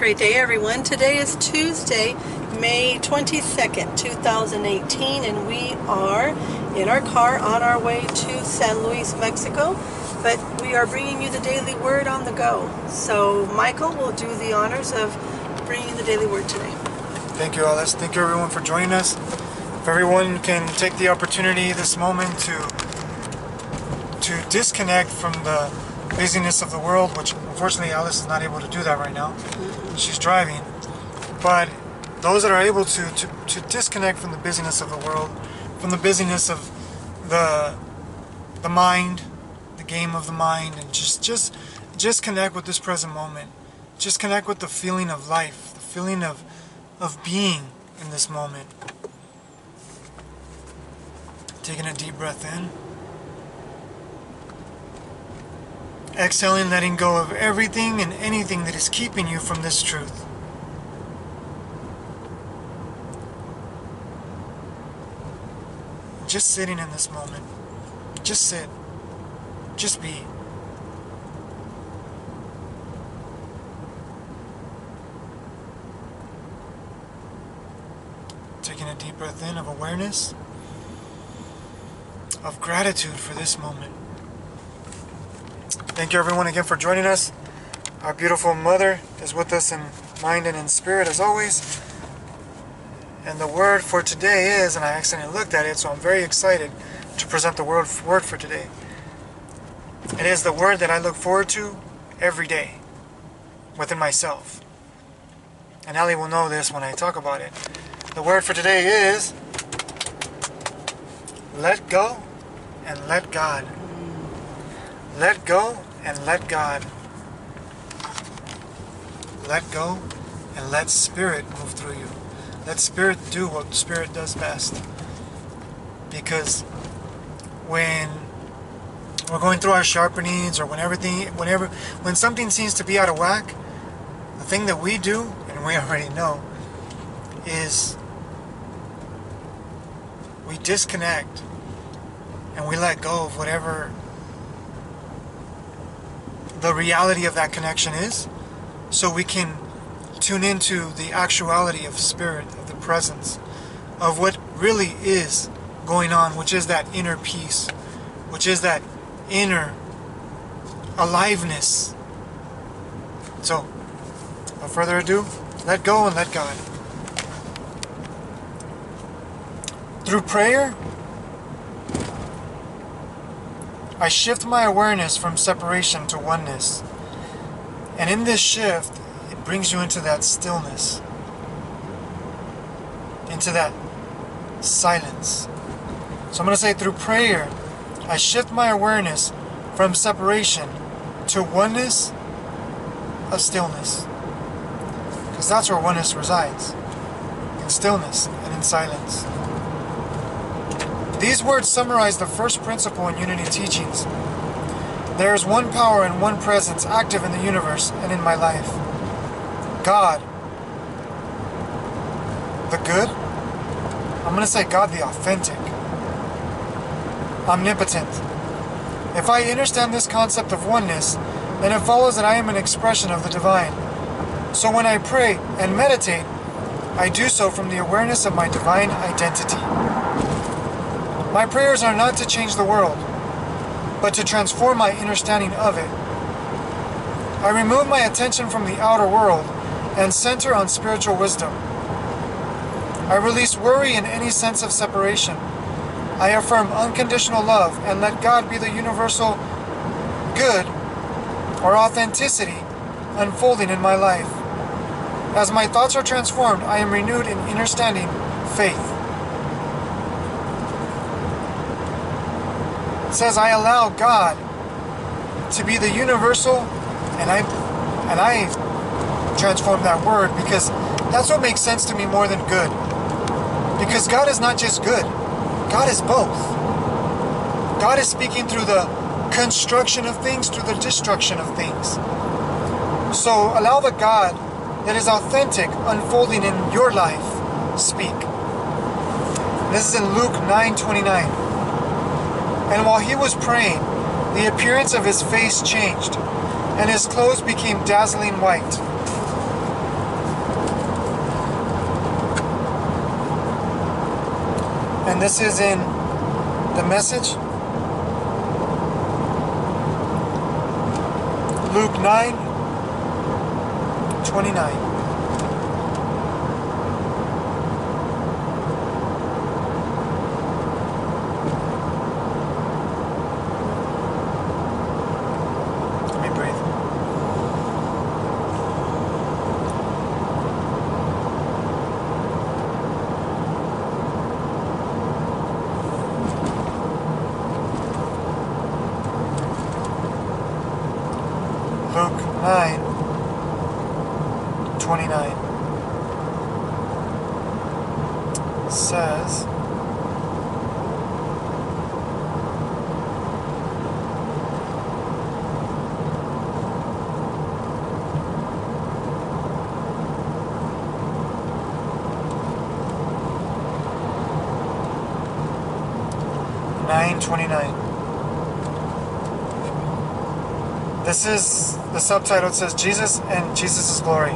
great day, everyone. Today is Tuesday, May 22nd, 2018, and we are in our car on our way to San Luis, Mexico. But we are bringing you the daily word on the go. So Michael will do the honors of bringing the daily word today. Thank you, Alice. Thank you, everyone, for joining us. If everyone can take the opportunity this moment to disconnect from the busyness of the world, which unfortunately Alice is not able to do that right now. She's driving. But those that are able to disconnect from the busyness of the world, from the busyness of the mind, the game of the mind, and just connect with this present moment. Just connect with the feeling of life, the feeling of being in this moment. Taking a deep breath in. Exhaling, letting go of everything and anything that is keeping you from this truth. Just sitting in this moment. Just sit. Just be. Taking a deep breath in of awareness, of gratitude for this moment. Thank you, everyone, again for joining us. Our beautiful mother is with us in mind and in spirit as always. And the word for today is, and I accidentally looked at it, so I'm very excited to present the word for today. It is the word that I look forward to every day within myself. And Ali will know this when I talk about it. The word for today is let go and let God. Let go and let God. Let go and let Spirit move through you. Let Spirit do what Spirit does best. Because when we're going through our sharpenings, or when something seems to be out of whack, the thing that we do, and we already know, is we disconnect and we let go of whatever the reality of that connection is, so we can tune into the actuality of spirit, of the presence, of what really is going on, which is that inner peace, which is that inner aliveness. So, without further ado, let go and let God. Through prayer, I shift my awareness from separation to oneness. And in this shift, it brings you into that stillness, into that silence. So I'm going to say, through prayer, I shift my awareness from separation to oneness of stillness. Because that's where oneness resides, in stillness and in silence. These words summarize the first principle in Unity teachings. There is one power and one presence active in the universe and in my life. God, the good. I'm going to say God, the authentic. Omnipotent. If I understand this concept of oneness, then it follows that I am an expression of the divine. So when I pray and meditate, I do so from the awareness of my divine identity. My prayers are not to change the world, but to transform my understanding of it. I remove my attention from the outer world and center on spiritual wisdom. I release worry and any sense of separation. I affirm unconditional love and let God be the universal good or authenticity unfolding in my life. As my thoughts are transformed, I am renewed in understanding faith. It says, I allow God to be the universal, and I transform that word because that's what makes sense to me more than good. Because God is not just good. God is both. God is speaking through the construction of things, through the destruction of things. So allow the God that is authentic unfolding in your life speak. This is in Luke 9:29. And while he was praying, the appearance of his face changed, and his clothes became dazzling white. And this is in the Message. Luke 9:29. Let me breathe. Luke 9:29 says, This is the subtitle. It says Jesus and Jesus' glory.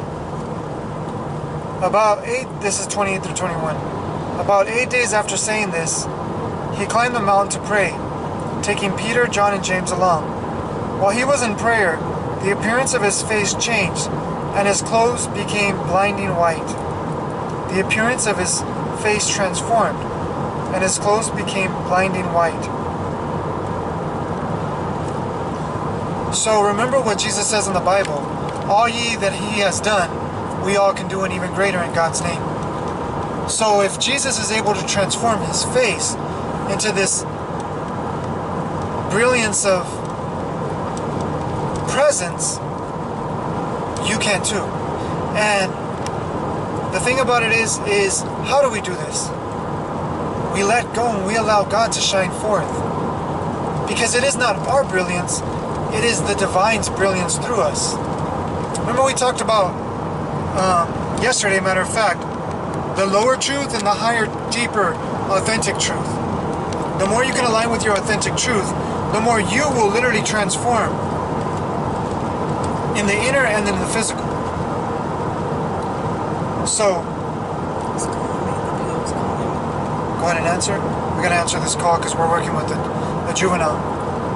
This is 28 through 21. About 8 days after saying this, he climbed the mountain to pray, taking Peter, John, and James along. While he was in prayer, the appearance of his face changed, and his clothes became blinding white. The appearance of his face transformed, and his clothes became blinding white. So remember what Jesus says in the Bible, all ye that he has done, we all can do an even greater in God's name. So if Jesus is able to transform his face into this brilliance of presence, you can too. And the thing about it is how do we do this? We let go and we allow God to shine forth. Because it is not our brilliance, it is the divine's brilliance through us. Remember we talked about yesterday, matter of fact, the lower truth and the higher, deeper, authentic truth. The more you can align with your authentic truth, the more you will literally transform in the inner and in the physical. So, go ahead and answer. We're going to answer this call because we're working with the juvenile.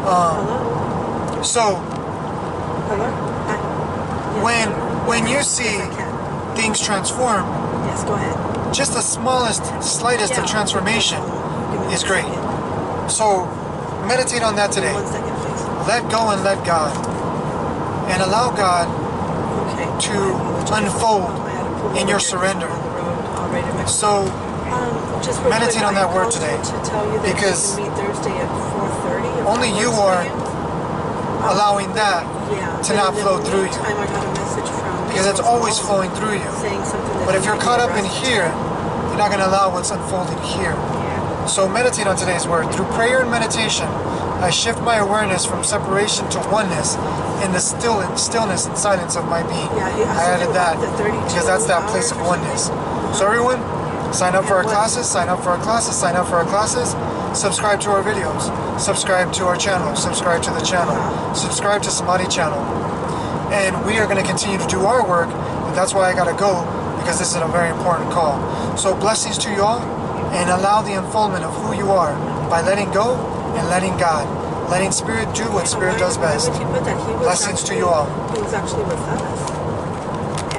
Hello? So, Hello? Hi. Yes. when you see Yes, I can. things transform, Yes, go ahead. just the smallest, slightest of transformation is great. So, meditate on that today. 1 second, please. Let go and let God. And allow God Okay. to unfold in your surrender. So, just real meditate quick, on that I word called today, you to tell you that because you can meet Thursday at 4:30. if only that you works for are you. allowing that Yeah, to but not in the flow through you. meantime, I got a message from Because it's always flowing through you. saying something that But if you're might caught be up in addressed. here, you're not going to allow what's unfolding here. Yeah. So meditate on today's word. Through prayer and meditation, I shift my awareness from separation to oneness in the stillness and silence of my being. Yeah, I added that because that's that place of oneness. So everyone, sign up for our classes, sign up for our classes, sign up for our classes. Subscribe to our videos. Subscribe to our channel. Subscribe to the channel. Subscribe to Samadhi channel. And we are going to continue to do our work. And that's why I got to go, because this is a very important call. So blessings to you all, and allow the unfoldment of who you are by letting go and letting God. Letting Spirit do what Spirit does best. Why would you put that? He was Blessings to you all. He was actually with us.